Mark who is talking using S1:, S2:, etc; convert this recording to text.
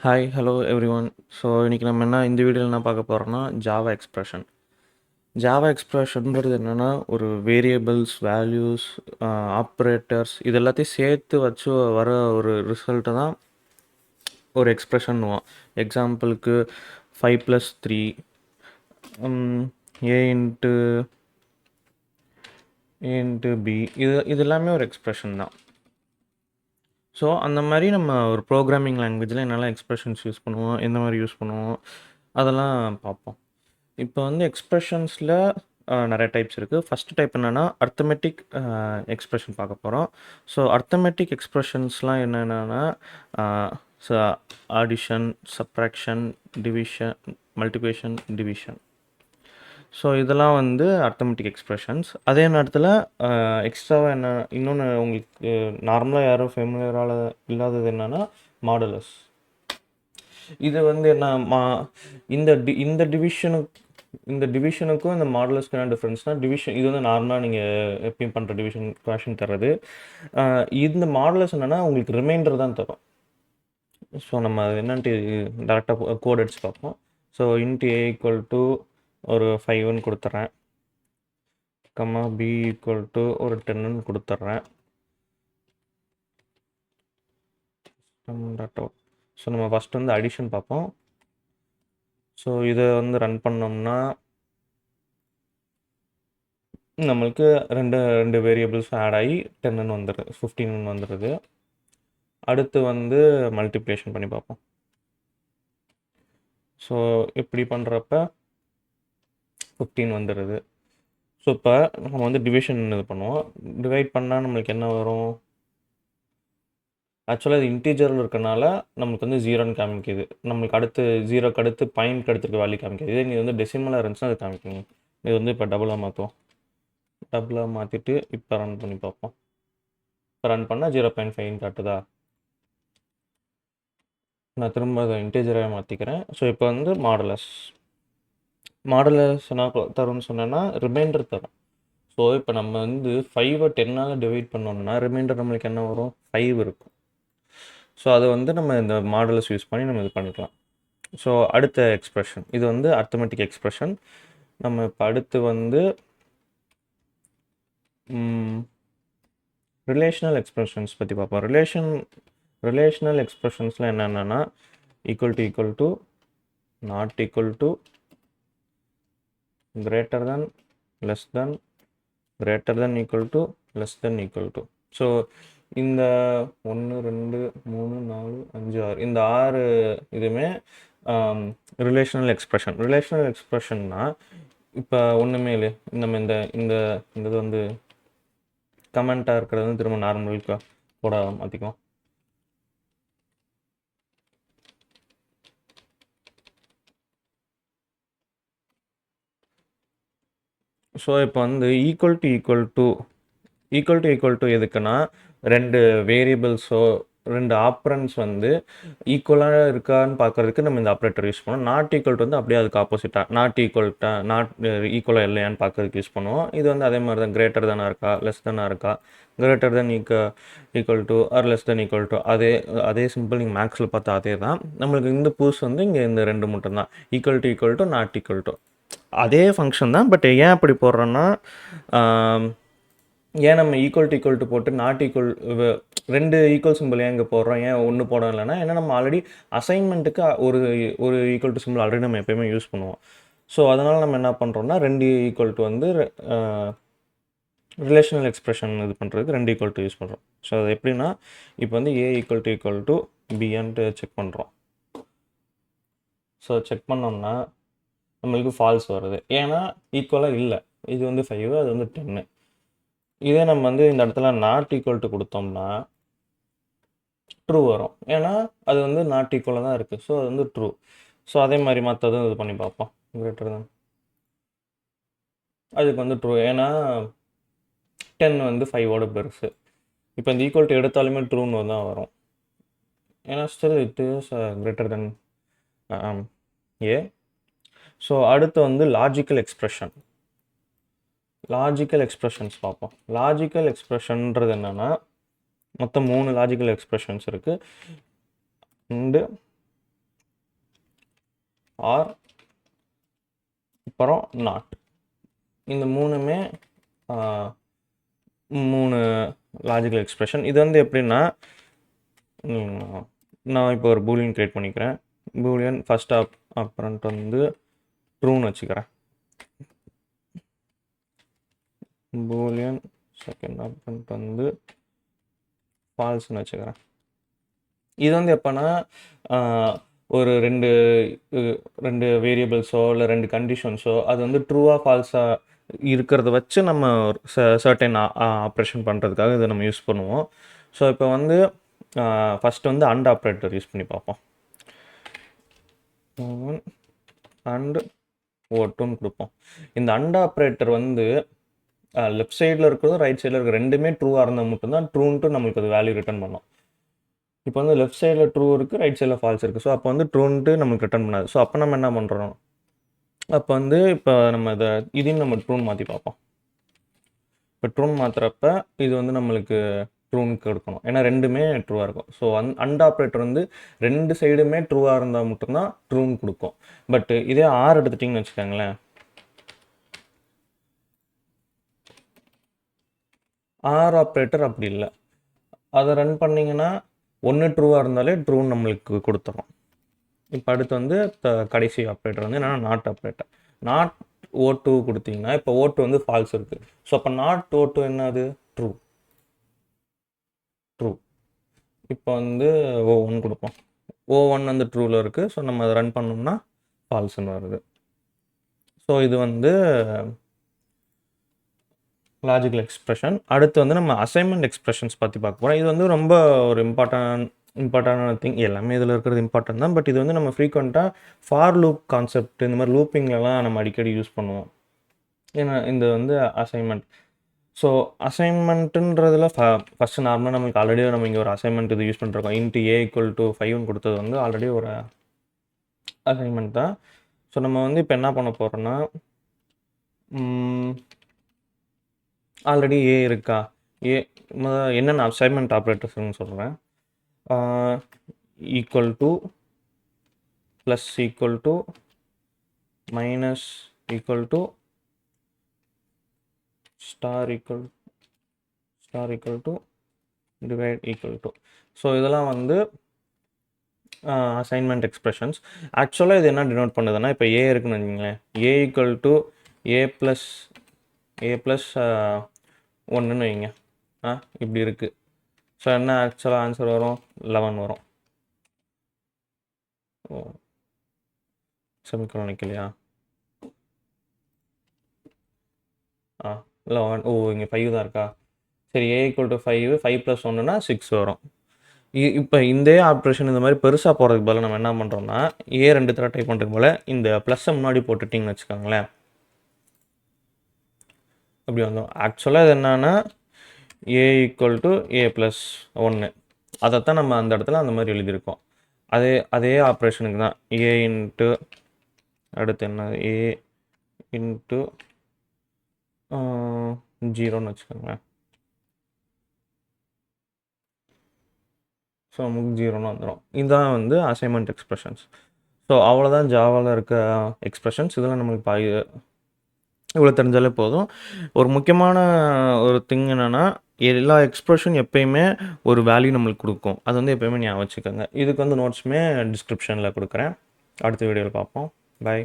S1: Hi hello everyone. So இன்றைக்கி நம்ம இந்த வீடியோவில் என்ன பார்க்க போகிறோம்னா ஜாவா எக்ஸ்பிரஷன். ஜாவா எக்ஸ்பிரஷன்றது என்னென்னா ஒரு வேரியபிள்ஸ், வேல்யூஸ், ஆப்ரேட்டர்ஸ் இது எல்லாத்தையும் சேர்த்து வச்சு வர ஒரு ரிசல்ட்டை தான் ஒரு எக்ஸ்பிரஷன்னுவோம். எக்ஸாம்பிளுக்கு 5+3 ஏ இன்ட்டு பி இது எல்லாமே ஒரு எக்ஸ்பிரஷன் தான். ஸோ அந்த மாதிரி நம்ம ஒரு ப்ரோக்ராமிங் லாங்குவேஜில் என்னெல்லாம் எக்ஸ்பிரஷன்ஸ் யூஸ் பண்ணுவோம், எந்த மாதிரி யூஸ் பண்ணுவோம், அதெல்லாம் பார்ப்போம். இப்போ எக்ஸ்பிரஷன்ஸில் நிறைய டைப்ஸ் இருக்குது. ஃபஸ்ட் டைப் என்னென்னா அர்த்தமெட்டிக் எக்ஸ்பிரஷன் பார்க்க போகிறோம். ஸோ அர்த்தமெட்டிக் எக்ஸ்பிரஷன்ஸ்லாம் என்னென்னா audition, subtraction, division, multiplication, division. So இதெல்லாம் அர்த்தமெட்டிக் எக்ஸ்பிரஷன்ஸ். அதே நேரத்தில் எக்ஸ்ட்ராவாக இன்னொன்று உங்களுக்கு நார்மலாக யாரும் ஃபெமிலியரால் இல்லாதது என்னென்னா மாடுலஸ். இது என்ன இந்த டிவிஷனுக்கும் இந்த மாடுலஸ்க்கு என்ன டிஃப்ரென்ஸ்னால், டிவிஷன் இது நார்மலாக நீங்கள் எப்பயும் பண்ணுற டிவிஷன் குவேஷன் தர்றது. இந்த மாடுலஸ் என்னென்னா உங்களுக்கு ரிமைண்டர் தான் தரும். ஸோ நம்ம அது என்னன்ட்டு டேரெக்டாக கோட் அடிச்சு பார்ப்போம். So into A equal to ஒரு 5ன்னு கொடுத்துட்றேன், கம்மா பி ஈக்குவல் டு ஒரு 10ன்னு கொடுத்துட்றேன். ஸோ நம்ம ஃபஸ்ட் அடிஷன் பார்ப்போம். ஸோ இதை ரன் பண்ணோம்னா நம்மளுக்கு ரெண்டு வேரியபிள்ஸ் ஆட் ஆகி 10ன்னு வந்துடுது, 15ன்னு வந்துடுது. அடுத்து மல்டிப்ளிகேஷன் பண்ணி பார்ப்போம். ஸோ இப்படி பண்ணுறப்ப 15 வந்துடுது. ஸோ இப்போ நம்ம டிவிஷன் இது பண்ணுவோம். டிவைட் பண்ணால் நம்மளுக்கு என்ன வரும்? ஆக்சுவலாக இது இன்டீஜரில் இருக்கனால நம்மளுக்கு 0ன்னு காமிக்குது. நம்மளுக்கு அடுத்து 0க்கு அடுத்து பாயிண்ட்க்கு அடுத்துருக்க வேல்யூ காமிக்குது. இதே நீ டெசிமலாக இருந்துச்சுன்னா அது காமிக்குங்க. இது இப்போ டபுளாக மாற்றுவோம். டபுளாக மாற்றிட்டு இப்போ ரன் பண்ணி பார்ப்போம். இப்போ ரன் பண்ணால் 0.5 காட்டுதா? நான் திரும்ப அதை இன்டீஜராக மாற்றிக்கிறேன். ஸோ இப்போ மாடுலஸ் என்ன தரும்னு சொன்னேன்னா ரிமைண்டர் தரும். ஸோ இப்போ நம்ம 5ஐ 10ஆல் டிவைட் பண்ணோம்னா ரிமைண்டர் நம்மளுக்கு என்ன வரும்? 5 இருக்கும். ஸோ அதை நம்ம இந்த மாடுலஸ் யூஸ் பண்ணி நம்ம இது பண்ணிக்கலாம். ஸோ அடுத்த எக்ஸ்பிரஷன் இது அர்த்தமெட்டிக் எக்ஸ்பிரஷன். நம்ம இப்போ அடுத்து ரிலேஷனல் எக்ஸ்பிரஷன்ஸ் பற்றி பார்ப்போம். ரிலேஷனல் எக்ஸ்பிரஷன்ஸில் என்னென்னா equal to not equal to greater than less than greater than equal to less than equal to. So இந்த 1 2 3 4 5 6 இந்த 6 இதுவுமே ரிலேஷனல் எக்ஸ்பிரஷன்னா இப்போ ஒன்றுமே இல்லை, நம்ம இந்த இது கமெண்ட்டாக இருக்கிறது திரும்ப நார்மலுக்கு போட மாற்றிக்குவோம். ஸோ இப்போ ஈக்குவல் டு எதுக்குன்னா ரெண்டு வேரியபிள்ஸோ ரெண்டு ஆப்ரன்ஸ் ஈக்குவலாக இருக்கான்னு பார்க்குறதுக்கு நம்ம இந்த ஆப்ரேட்டர் யூஸ் பண்ணுவோம். நாட் ஈக்குவல் அப்படியே அதுக்கு ஆப்போசிட்டாக நாட் ஈக்குவலாக இல்லையான்னு பார்க்குறதுக்கு யூஸ் பண்ணுவோம். இது அதே மாதிரி தான் கிரேட்டர் தானாக இருக்கா லெஸ் தானாக இருக்கா, greater than equal to or less than equal to அதே சிம்பிள் நீங்கள் மேக்ஸில் பார்த்தா அதே தான். நம்மளுக்கு இந்த பூஸ் இங்கே இந்த ரெண்டு மட்டும் தான், equal to not equal to அதே ஃபங்க்ஷன் தான். பட் ஏன் அப்படி போடுறோன்னா ஏன் நம்ம ஈக்குவல் டு போட்டு நாட் ஈக்குவல் ரெண்டு ஈக்குவல் சிம்பிள் ஏன் இங்கே போடுறோம், ஏன் ஒன்று போட இல்லைன்னா ஏன்னா நம்ம ஆல்ரெடி அசைன்மெண்ட்டுக்கு ஒரு ஈக்குவல் டு சிம்பிள் ஆல்ரெடி நம்ம எப்போயுமே யூஸ் பண்ணுவோம். ஸோ அதனால் நம்ம என்ன பண்ணுறோம்னா ரெண்டு ஈக்குவல் டு ரிலேஷனல் எக்ஸ்பிரஷன் இது பண்ணுறதுக்கு ரெண்டு ஈக்குவல் டு யூஸ் பண்ணுறோம். ஸோ அது எப்படின்னா இப்போ ஏ ஈக்குவல் டு பின்ட்டு செக் பண்ணுறோம். ஸோ செக் பண்ணோம்னா நம்மளுக்கு ஃபால்ஸ் வருது, ஏன்னா ஈக்குவலாக இல்லை. இது 5, அது 10. இதே நம்ம இந்த இடத்துல நாட் ஈக்குவல் டு கொடுத்தோம்னா ட்ரூ வரும், ஏன்னா அது நாட் ஈக்குவலாக தான் இருக்குது. ஸோ அது ட்ரூ. ஸோ அதே மாதிரி மற்றதும் இது பண்ணி பார்ப்போம். கிரேட்டர் தான் அதுக்கு ட்ரூ, ஏன்னா 10 5ஓட பெருசு. இப்போ இந்த ஈக்குவல் டு எடுத்தாலுமே ட்ரூன்னு தான் வரும், ஏன்னா still it is greater than A. So அடுத்து லாஜிக்கல் எக்ஸ்பிரஷன்ஸ் பார்ப்போம். லாஜிக்கல் எக்ஸ்பிரஷன்றது என்னென்னா மொத்தம் 3 லாஜிக்கல் எக்ஸ்பிரஷன்ஸ் இருக்குது. ஆர் அப்புறம் நாட். இந்த மூணுமே 3 லாஜிக்கல் எக்ஸ்பிரஷன். இது வந்து எப்படின்னா, நான் இப்போ ஒரு பூலியன் கிரியேட் பண்ணிக்கிறேன். பூலியன் ஃபர்ஸ்ட் ஆப்ரண்ட் வந்து ட்ரூன்னு வச்சுக்கிறேன். பூலியன் செகண்ட் ஆப்ரண்ட் வந்து ஃபால்ஸ்ன்னு வச்சுக்கிறேன். இது வந்து எப்போனா ஒரு ரெண்டு வேரியபிள்ஸோ இல்லை 2 கண்டிஷன்ஸோ அது வந்து ட்ரூவாக ஃபால்ஸாக இருக்கிறத வச்சு நம்ம சர்டைன் ஆப்ரேஷன் பண்ணுறதுக்காக இதை நம்ம யூஸ் பண்ணுவோம். ஸோ இப்போ வந்து ஃபஸ்ட் வந்து அண்ட் ஆப்ரேட்டர் யூஸ் பண்ணி பார்ப்போம். அண்ட் ஓட்டுன்னு கொடுப்போம். இந்த அண்ட் ஆப்ரேட்டர் வந்து லெஃப்ட் சைடில் இருக்கிறதும் ரைட் சைடில் இருக்கிற ரெண்டுமே ட்ரூவாக இருந்தால் மட்டும்தான் ட்ரூன்ட்டு நம்மளுக்கு அது வேல்யூ ரிட்டர்ன் பண்ணோம். இப்போ வந்து லெஃப்ட் சைடில் ட்ரூ இருக்குது, ரைட் சைடில் ஃபால்ஸ் இருக்குது. ஸோ அப்போ வந்து ட்ரூன்ட்டு நமக்கு ரிட்டர்ன் பண்ணாது. ஸோ அப்போ நம்ம என்ன பண்ணுறோம், அப்போ வந்து இப்போ நம்ம இதையும் நம்ம ட்ரூன் மாற்றி பார்ப்போம். இப்போ ட்ரூன் மாற்றுறப்ப இது வந்து நம்மளுக்கு ட்ரூனுக்கு எடுக்கணும், ஏன்னா ரெண்டுமே ட்ரூவாக இருக்கும். ஸோ அண்ட் ஆப்ரேட்டர் வந்து 2 சைடுமே ட்ரூவாக இருந்தால் மட்டும்தான் ட்ரூன் கொடுக்கும். பட் இதே ஆர் எடுத்துட்டிங்கன்னு வச்சுக்கோங்களேன், ஆர் ஆப்ரேட்டர் அப்படி இல்லை. அதை ரன் பண்ணிங்கன்னா ஒன்று ட்ரூவாக இருந்தாலே ட்ரூன்னு நம்மளுக்கு கொடுத்துரும். இப்போ அடுத்து வந்து கடைசி ஆப்ரேட்டர் வந்து என்னென்னா நாட் ஆப்ரேட்டர். நாட் ஓ2 கொடுத்தீங்கன்னா இப்போ ஓ2 வந்து ஃபால்ஸ் இருக்குது. ஸோ அப்போ நாட் ஓ2 என்னது, ட்ரூ. இப்போ வந்து O1 கொடுப்போம். O1 வந்து ட்ரூவில் இருக்குது. ஸோ நம்ம அதை ரன் பண்ணோம்னா ஃபால்ஸ்ன்னு வருது. ஸோ இது வந்து லாஜிக்கல் எக்ஸ்பிரஷன். அடுத்து வந்து நம்ம அசைன்மெண்ட் எக்ஸ்பிரஷன்ஸ் பற்றி பார்க்க போகிறோம். இது வந்து ரொம்ப ஒரு இம்பார்ட்டண்டான திங். எல்லாமே இதில் இருக்கிறது இம்பார்ட்டன்ட் தான். பட் இது வந்து நம்ம ஃப்ரீக்வெண்ட்டாக ஃபார் லூப் கான்செப்ட் இந்த மாதிரி லூப்பிங்லலாம் நம்ம அடிக்கடி யூஸ் பண்ணுவோம். ஏன்னா இந்த வந்து அசைன்மெண்ட். ஸோ அசைன்மெண்ட்டுன்றதில் ஃபஸ்ட்டு நார்மலாக நம்மளுக்கு ஆல்ரெடி நம்ம இங்கே ஒரு அசைன்மெண்ட் இது யூஸ் பண்ணிருக்கோம். இன்ட்டு A = 5 கொடுத்தது வந்து ஆல்ரெடி ஒரு அசைன்மெண்ட் தான். ஸோ நம்ம வந்து இப்போ என்ன பண்ண போகிறோன்னா, ஆல்ரெடி ஏ இருக்கா, என்னென்ன அசைன்மெண்ட் ஆப்ரேட்டர்ஸ்னு சொல்கிறேன். Equal to, plus equal to, minus equal to, star equal to, divide equal to. So இதெல்லாம் வந்து அசைன்மெண்ட் எக்ஸ்பிரஷன்ஸ். ஆக்சுவலாக இது என்ன டினோட் பண்ணுதுன்னா, இப்போ ஏ இருக்குன்னு வச்சுங்களேன், ஏ ஈக்குவல் டு ஏ ப்ளஸ் 1ன்னு வைங்க. இப்படி இருக்குது. ஸோ என்ன ஆக்சுவலாக ஆன்சர் வரும், 11 வரும். செமிகோலன் இல்லையா, 11. இங்கே 5 தான் இருக்கா. சரி, A = 5, 5 + 1ன்னா 6 வரும். இப்போ இந்த ஆப்ரேஷன் இந்த மாதிரி பெருசாக போகிறதுக்கு பதில் நம்ம என்ன பண்ணுறோம்னா, ஏ 2 தடவை டைப் பண்ணுறதுக்கு போல் இந்த ப்ளஸ்ஸை முன்னாடி போட்டுட்டிங்கன்னு வச்சுக்கோங்களேன், அப்படி வந்துடும். ஆக்சுவலாக இது என்னன்னா A = A + 1, அதைத்தான் நம்ம அந்த இடத்துல அந்த மாதிரி எழுதியிருக்கோம். அதே ஆப்ரேஷனுக்கு தான் A இன்ட்டு அடுத்து என்ன, A இன்ட்டு 0ன்னு வச்சுக்கோங்களேன். ஸோ நமக்கு 0ன்னு வந்துடும். இதுதான் வந்து அசைன்மெண்ட் எக்ஸ்பிரஷன்ஸ். ஸோ அவ்வளோதான் ஜாவாவில் இருக்க எக்ஸ்பிரஷன்ஸ். இதெல்லாம் நம்மளுக்கு இவ்வளோ தெரிஞ்சாலே போதும். ஒரு முக்கியமான ஒரு திங் என்னென்னா, எல்லா எக்ஸ்பிரஷன் எப்பயுமே ஒரு வேல்யூ நம்மளுக்கு கொடுக்கும். அது வந்து எப்பயுமே ஞாபகம் வச்சுக்கோங்க. இதுக்கு வந்து நோட்ஸுமே டிஸ்கிரிப்ஷனில் கொடுக்குறேன். அடுத்த வீடியோவில் பார்ப்போம். பாய்.